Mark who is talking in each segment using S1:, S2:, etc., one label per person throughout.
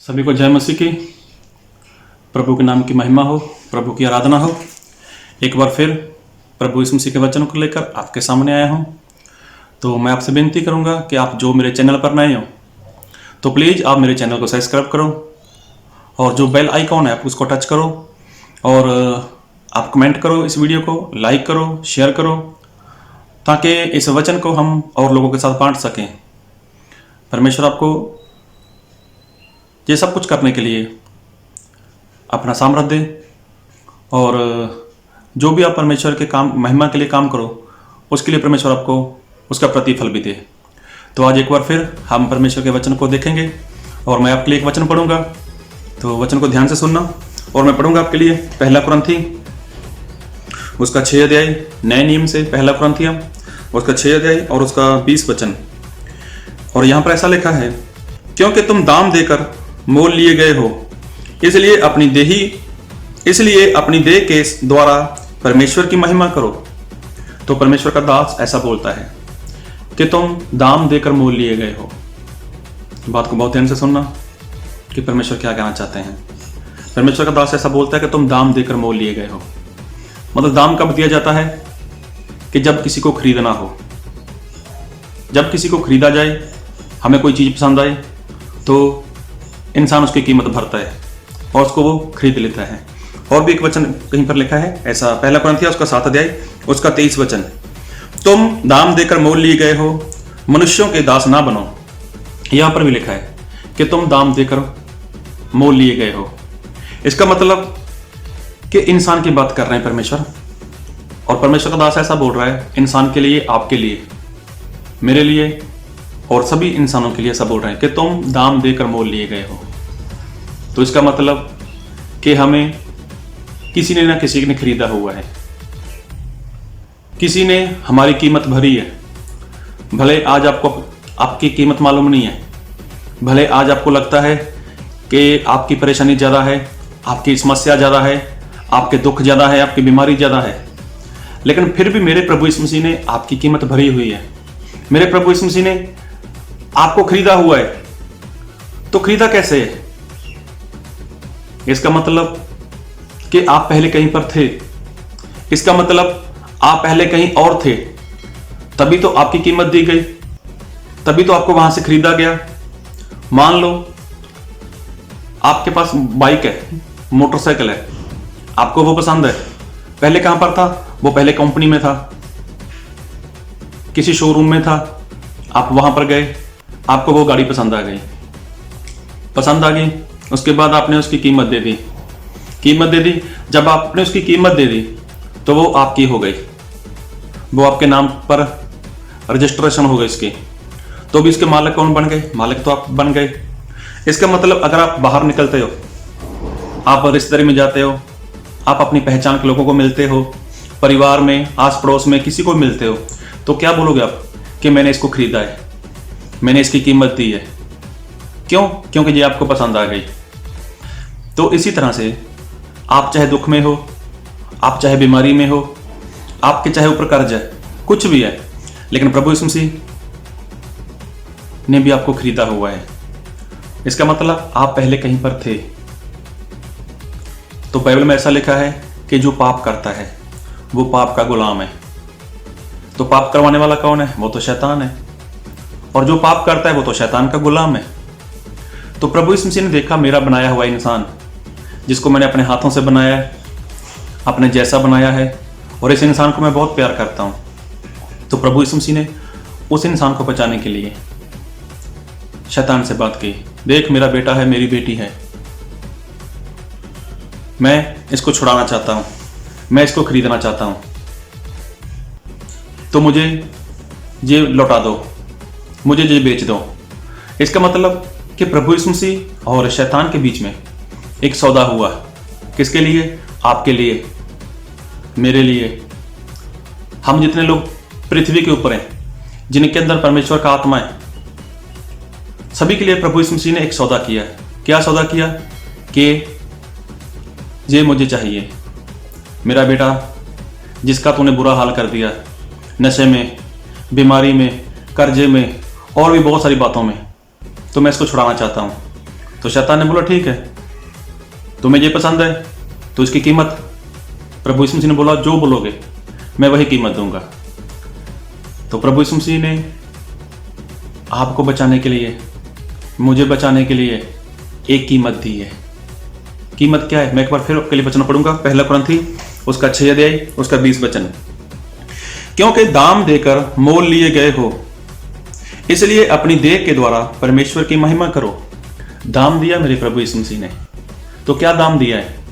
S1: सभी को जय मसीह की। प्रभु के नाम की महिमा हो, प्रभु की आराधना हो। एक बार फिर प्रभु यीशु मसीह के वचन को लेकर आपके सामने आया हूँ। तो मैं आपसे विनती करूँगा कि आप जो मेरे चैनल पर नए हो तो प्लीज़ आप मेरे चैनल को सब्सक्राइब करो और जो बेल आइकॉन है आप उसको टच करो और आप कमेंट करो, इस वीडियो को लाइक करो, शेयर करो, ताकि इस वचन को हम और लोगों के साथ बांट सकें। परमेश्वर आपको ये सब कुछ करने के लिए अपना सामर्थ्य दे और जो भी आप परमेश्वर के काम महिमा के लिए काम करो उसके लिए परमेश्वर आपको उसका प्रतिफल भी दे। तो आज एक बार फिर हम परमेश्वर के वचन को देखेंगे और मैं आपके लिए एक वचन पढ़ूंगा, तो वचन को ध्यान से सुनना। और मैं पढ़ूंगा आपके लिए पहला कुरिन्थी उसका 6 अध्याय, नए नियम से पहला कुरिन्थियों उसका 6 अध्याय और उसका 20 वचन। और यहाँ पर ऐसा लिखा है, क्योंकि तुम दाम देकर मोल लिए गए हो, इसलिए अपनी देह के द्वारा परमेश्वर की महिमा करो। तो परमेश्वर का दास ऐसा बोलता है कि तुम दाम देकर मोल लिए गए हो। बात को बहुत ध्यान से सुनना कि परमेश्वर क्या कहना चाहते हैं। परमेश्वर का दास ऐसा बोलता है कि तुम दाम देकर मोल लिए गए हो। मतलब दाम कब दिया जाता है? कि जब किसी को खरीदना हो, जब किसी को खरीदा जाए, हमें कोई चीज़ पसंद आए तो इंसान उसकी कीमत भरता है और उसको वो खरीद लेता है। और भी एक वचन कहीं पर लिखा है ऐसा, पहला कुरिन्थियों उसका 7 अध्याय उसका 23 वचन, तुम दाम देकर मोल लिए गए हो, मनुष्यों के दास ना बनो। यहां पर भी लिखा है कि तुम दाम देकर मोल लिए गए हो। इसका मतलब कि इंसान की बात कर रहे हैं परमेश्वर, और परमेश्वर का दास ऐसा बोल रहा है इंसान के लिए, आपके लिए, मेरे लिए और सभी इंसानों के लिए ऐसा बोल रहे हैं कि तुम दाम देकर मोल लिए गए हो। तो इसका मतलब कि हमें किसी ने ना किसी ने खरीदा हुआ है, किसी ने हमारी कीमत भरी है। भले आज आपको आपकी कीमत मालूम नहीं है, भले आज आपको लगता है कि आपकी परेशानी ज़्यादा है, आपकी समस्या ज़्यादा है, आपके दुख ज़्यादा है, आपकी बीमारी ज़्यादा है, लेकिन फिर भी मेरे प्रभु यीशु मसीह ने आपकी कीमत भरी हुई है। मेरे प्रभु यीशु मसीह ने आपको खरीदा हुआ है। तो खरीदा कैसे है? इसका मतलब कि आप पहले कहीं पर थे, इसका मतलब आप पहले कहीं और थे, तभी तो आपकी कीमत दी गई, तभी तो आपको वहां से खरीदा गया। मान लो आपके पास बाइक है, मोटरसाइकिल है, आपको वो पसंद है। पहले कहां पर था? वो पहले कंपनी में था, किसी शोरूम में था, आप वहां पर गए, आपको वो गाड़ी पसंद आ गई, उसके बाद आपने उसकी कीमत दे दी। जब आपने उसकी कीमत दे दी तो वो आपकी हो गई, वो आपके नाम पर रजिस्ट्रेशन हो गई इसकी। तो भी इसके मालिक कौन बन गए? मालिक तो आप बन गए। इसका मतलब अगर आप बाहर निकलते हो, आप रिश्तेदारी में जाते हो, आप अपनी पहचान के लोगों को मिलते हो, परिवार में, आस पड़ोस में किसी को मिलते हो, तो क्या बोलोगे आप? कि मैंने इसको खरीदा है, मैंने इसकी कीमत दी है। क्यों? क्योंकि ये आपको पसंद आ गई। तो इसी तरह से आप चाहे दुख में हो, आप चाहे बीमारी में हो, आपके चाहे ऊपर कर्ज है, कुछ भी है, लेकिन प्रभु यीशु मसीह ने भी आपको खरीदा हुआ है। इसका मतलब आप पहले कहीं पर थे। तो बाइबल में ऐसा लिखा है कि जो पाप करता है वो पाप का गुलाम है। तो पाप करवाने वाला कौन है? वो तो शैतान है, और जो पाप करता है वो तो शैतान का गुलाम है। तो प्रभु यीशु मसीह ने देखा मेरा बनाया हुआ इंसान, जिसको मैंने अपने हाथों से बनाया है, अपने जैसा बनाया है, और इस इंसान को मैं बहुत प्यार करता हूँ। तो प्रभु यीशु मसीह ने उस इंसान को बचाने के लिए शैतान से बात की, देख मेरा बेटा है, मेरी बेटी है, मैं इसको छुड़ाना चाहता हूँ, मैं इसको खरीदना चाहता हूँ, तो मुझे ये लौटा दो, मुझे ये बेच दो। इसका मतलब कि प्रभु यीशु मसीह और शैतान के बीच में एक सौदा हुआ। किसके लिए? आपके लिए, मेरे लिए। हम जितने लोग पृथ्वी के ऊपर हैं, जिनके अंदर परमेश्वर का आत्मा है, सभी के लिए प्रभु यीशु मसीह ने एक सौदा किया। क्या सौदा किया? कि ये मुझे चाहिए, मेरा बेटा जिसका तूने बुरा हाल कर दिया, नशे में, बीमारी में, कर्जे में और भी बहुत सारी बातों में, तो मैं इसको छुड़ाना चाहता हूँ। तो शैतान ने बोला ठीक है, तुम्हें ये पसंद है तो इसकी कीमत, प्रभु यीशु मसीह ने बोला जो बोलोगे मैं वही कीमत दूंगा। तो प्रभु यीशु मसीह ने आपको बचाने के लिए, मुझे बचाने के लिए एक कीमत दी है। कीमत क्या है? मैं एक बार फिर आपके लिए वचन पढ़ूंगा, पहला कुरिन्थी उसका 6 अध्याय उसका 20 वचन। क्योंकि दाम देकर मोल लिए गए हो, इसलिए अपनी देह के द्वारा परमेश्वर की महिमा करो। दाम दिया मेरे प्रभु यीशु मसीह ने। तो क्या दाम दिया है?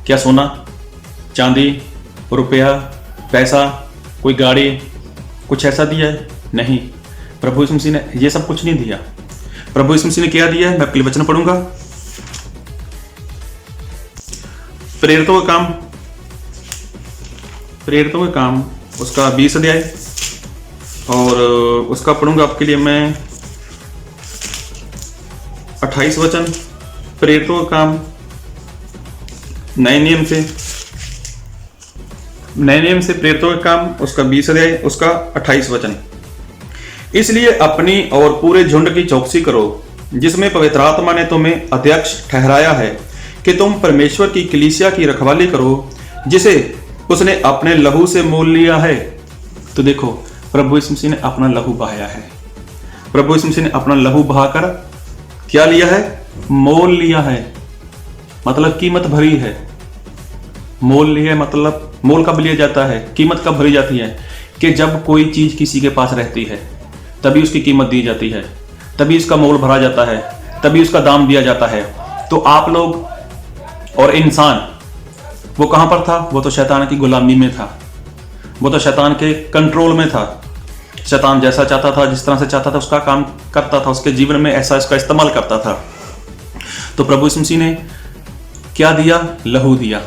S1: क्या सोना, चांदी, रुपया, पैसा, कोई गाड़ी, कुछ ऐसा दिया है? नहीं, प्रभु यीशु मसीह ने ये सब कुछ नहीं दिया। प्रभु यीशु मसीह ने क्या दिया है? मैं आपके लिए वचन पढ़ूंगा, प्रेरितों का काम उसका 20 अध्याय और उसका पढ़ूंगा आपके लिए मैं 28 वचन। प्रेरितों का काम नए नियम से प्रेरितों का काम उसका 20 अध्याय उसका 28 वचन। इसलिए अपनी और पूरे झुंड की चौकसी करो, जिसमें पवित्र आत्मा ने तुम्हें अध्यक्ष ठहराया है कि तुम परमेश्वर की कलीसिया की रखवाली करो, जिसे उसने अपने लहू से मोल लिया है। तो देखो, प्रभु यीशु मसीह ने अपना लहू बहाया है। प्रभु यीशु मसीह ने अपना लहू बहाकर क्या लिया है? मोल लिया है, मतलब कीमत भरी है। मोल लिया मतलब मोल कब लिया जाता है, कीमत कब भरी जाती है? कि जब कोई चीज किसी के पास रहती है तभी उसकी कीमत दी जाती है, तभी उसका मोल भरा जाता है, तभी उसका दाम दिया जाता है। तो आप लोग और इंसान वो कहां पर था? वो तो शैतान की गुलामी में था, वो तो शैतान के कंट्रोल में था। शैतान जैसा चाहता था, जिस तरह से चाहता था उसका काम करता था, उसके जीवन में ऐसा इसका इस्तेमाल करता था। तो प्रभु यीशु मसीह ने क्या दिया? लहू दिया।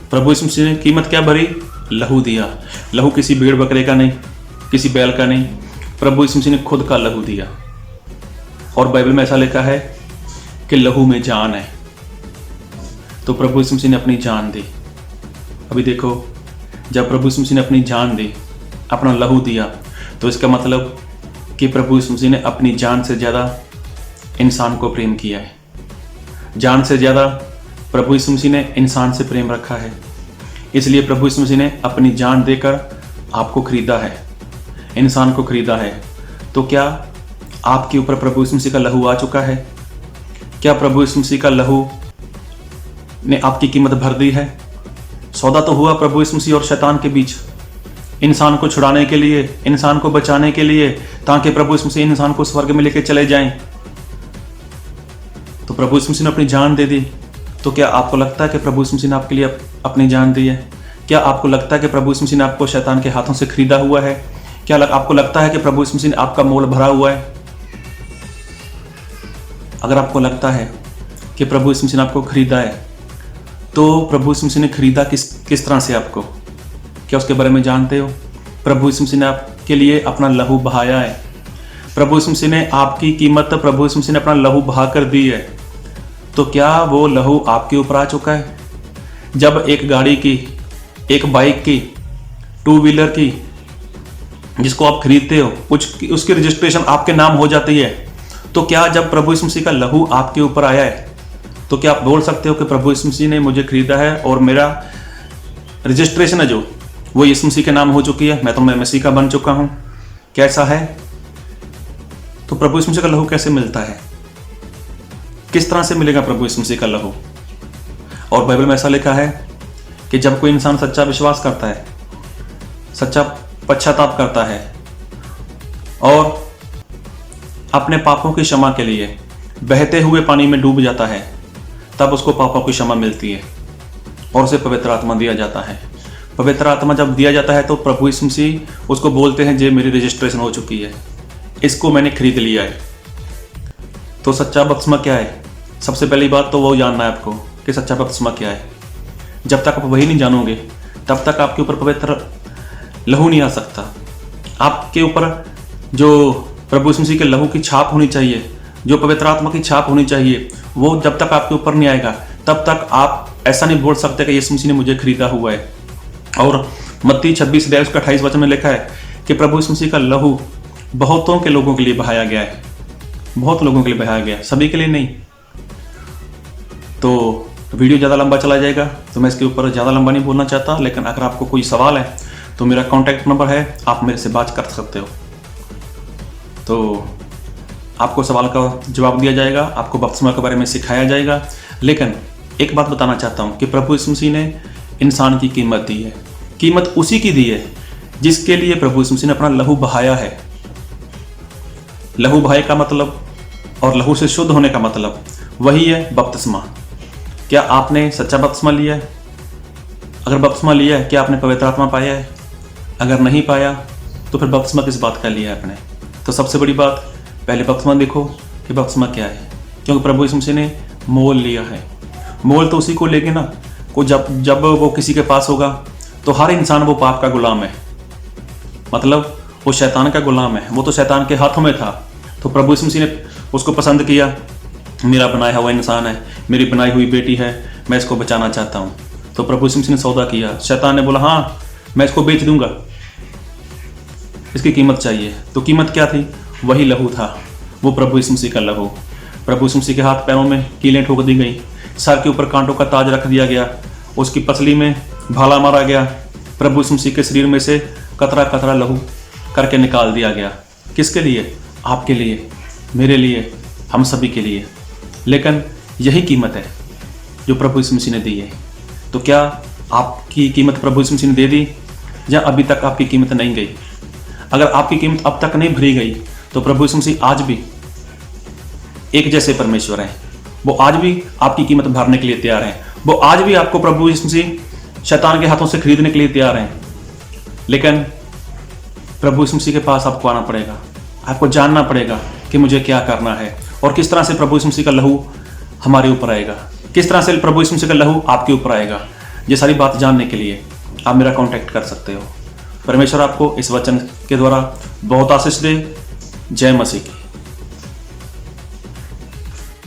S1: प्रभु यीशु मसीह ने कीमत क्या भरी? लहू दिया। लहू किसी भेड़ बकरे का नहीं, किसी बैल का नहीं, प्रभु यीशु मसीह ने खुद का लहू दिया। और बाइबल में ऐसा लिखा है कि लहू में जान है। तो प्रभु यीशु मसीह ने अपनी जान दी। अभी देखो, जब प्रभु यीशु मसीह ने अपनी जान दी, अपना लहू दिया, तो इसका मतलब कि प्रभु यीशु मसीह ने अपनी जान से ज़्यादा इंसान को प्रेम किया है। जान से ज़्यादा प्रभु यीशु मसीह ने इंसान से प्रेम रखा है। इसलिए प्रभु यीशु मसीह ने अपनी जान देकर आपको खरीदा है, इंसान को खरीदा है। तो क्या आपके ऊपर प्रभु यीशु मसीह का लहू आ चुका है? क्या प्रभु यीशु मसीह का लहू ने आपकी कीमत भर दी है? सौदा तो हुआ प्रभु यीशु मसीह और शैतान के बीच, इंसान को छुड़ाने के लिए, इंसान को बचाने के लिए, ताकि प्रभु यीशु मसीह इंसान को स्वर्ग में लेके चले जाएं। तो प्रभु यीशु मसीह ने अपनी जान दे दी। तो क्या आपको लगता है कि प्रभु यीशु मसीह ने आपके लिए अपनी जान दी है? क्या आपको लगता है कि प्रभु यीशु मसीह ने आपको शैतान के हाथों से खरीदा हुआ है? क्या आपको लगता है कि प्रभु यीशु मसीह ने आपका मोल भरा हुआ है? अगर आपको लगता है कि प्रभु यीशु मसीह ने आपको खरीदा है, तो प्रभु यीशु मसीह ने खरीदा किस तरह से आपको? क्या उसके बारे में जानते हो? प्रभु यीशु मसीह ने आपके लिए अपना लहू बहाया है। प्रभु यीशु मसीह ने आपकी कीमत प्रभु यीशु मसीह ने अपना लहू बहा कर दी है। तो क्या वो लहू आपके ऊपर आ चुका है? जब एक गाड़ी की, एक बाइक की, 2 व्हीलर की जिसको आप खरीदते हो, उसकी रजिस्ट्रेशन आपके नाम हो जाती है, तो क्या जब प्रभु यीशु मसीह का लहू आपके ऊपर आया है, तो क्या आप बोल सकते हो कि प्रभु यीशु मसीह ने मुझे खरीदा है और मेरा रजिस्ट्रेशन है जो वो यीशु मसीह के नाम हो चुकी है, मैं तो मसीह का बन चुका हूं? कैसा है? तो प्रभु यीशु मसीह का लहू कैसे मिलता है? किस तरह से मिलेगा प्रभु यीशु मसीह का लहू? और बाइबल में ऐसा लिखा है कि जब कोई इंसान सच्चा विश्वास करता है, सच्चा पश्चाताप करता है और अपने पापों की क्षमा के लिए बहते हुए पानी में डूब जाता है, तब उसको पापों की क्षमा मिलती है और उसे पवित्र आत्मा दिया जाता है। पवित्र आत्मा जब दिया जाता है तो प्रभु यीशु मसीह उसको बोलते हैं, जे मेरी रजिस्ट्रेशन हो चुकी है, इसको मैंने खरीद लिया है। तो सच्चा बपतिस्मा क्या है? सबसे पहली बात तो वो जानना है आपको कि सच्चा बपतिस्मा क्या है। जब तक आप वही नहीं जानोगे, तब तक आपके ऊपर पवित्र लहू नहीं आ सकता। आपके ऊपर जो प्रभु यीशु मसीह के लहू की छाप होनी चाहिए, जो पवित्र आत्मा की छाप होनी चाहिए, वो जब तक आपके ऊपर नहीं आएगा, तब तक आप ऐसा नहीं बोल सकते कि यीशु मसीह ने मुझे खरीदा हुआ है। और मत्ती 26 अध्याय उसका 28 वचन में लिखा है कि प्रभु यीशु मसीह का लहू बहुतों के लोगों के लिए बहाया गया है। बहुत लोगों के लिए बहाया गया, सभी के लिए नहीं। तो वीडियो ज़्यादा लंबा चला जाएगा तो मैं इसके ऊपर ज़्यादा लंबा नहीं बोलना चाहता, लेकिन अगर आपको कोई सवाल है तो मेरा कॉन्टैक्ट नंबर है, आप मेरे से बात कर सकते हो। तो आपको सवाल का जवाब दिया जाएगा, आपको बपतिस्मा के बारे में सिखाया जाएगा। लेकिन एक बात बताना चाहता हूँ कि प्रभु यीशु मसीह ने इंसान की कीमत दी है। कीमत उसी की दी है जिसके लिए प्रभु यीशु मसीह ने अपना लहू बहाया है। लहू बहाए का मतलब और लहू से शुद्ध होने का मतलब वही है बपतिस्मा। क्या आपने सच्चा बपतिस्मा लिया है? अगर बपतिस्मा लिया है, क्या आपने पवित्र आत्मा पाया है? अगर नहीं पाया तो फिर बपतिस्मा किस बात का लिया है आपने? तो सबसे बड़ी बात, पहले बपतिस्मा देखो कि बपतिस्मा क्या है, क्योंकि प्रभु यीशु मसीह ने मोल लिया है। मोल तो उसी को लेंगे ना को जब वो किसी के पास होगा तो हर इंसान वो पाप का गुलाम है, मतलब वो शैतान का गुलाम है। वो तो शैतान के हाथों में था, तो प्रभु यीशु मसीह ने उसको पसंद किया। मेरा बनाया हुआ इंसान है, मेरी बनाई हुई बेटी है, मैं इसको बचाना चाहता हूँ। तो प्रभु यीशु मसीह ने सौदा किया। शैतान ने बोला हाँ मैं इसको बेच दूंगा, इसकी कीमत चाहिए। तो कीमत क्या थी? वही लहू था, वो प्रभु यीशु मसीह का लहू। प्रभु यीशु मसीह के हाथ पैरों में कीलें ठोक दी गई, सर के ऊपर कांटों का ताज रख दिया गया, उसकी पसली में भाला मारा गया, प्रभु यीशु मसीह के शरीर में से कतरा कतरा लहू करके निकाल दिया गया। किसके लिए? आपके लिए, मेरे लिए, हम सभी के लिए। लेकिन यही कीमत है जो प्रभु यीशु मसीह ने दी है। तो क्या आपकी कीमत प्रभु यीशु मसीह ने दे दी, या अभी तक आपकी कीमत नहीं गई? अगर आपकी कीमत अब तक नहीं भरी गई तो प्रभु यीशु मसीह आज भी एक जैसे परमेश्वर हैं। वो आज भी आपकी कीमत भरने के लिए तैयार हैं। वो आज भी आपको प्रभु यीशु मसीह शैतान के हाथों से खरीदने के लिए तैयार हैं। लेकिन प्रभु यीशु मसीह के पास आपको आना पड़ेगा, आपको जानना पड़ेगा कि मुझे क्या करना है और किस तरह से प्रभु यीशु मसीह का लहू हमारे ऊपर आएगा, किस तरह से प्रभु यीशु मसीह का लहू आपके ऊपर आएगा। ये सारी बात जानने के लिए आप मेरा कांटेक्ट कर सकते हो। परमेश्वर आपको इस वचन के द्वारा बहुत आशीष दे। जय मसीह की।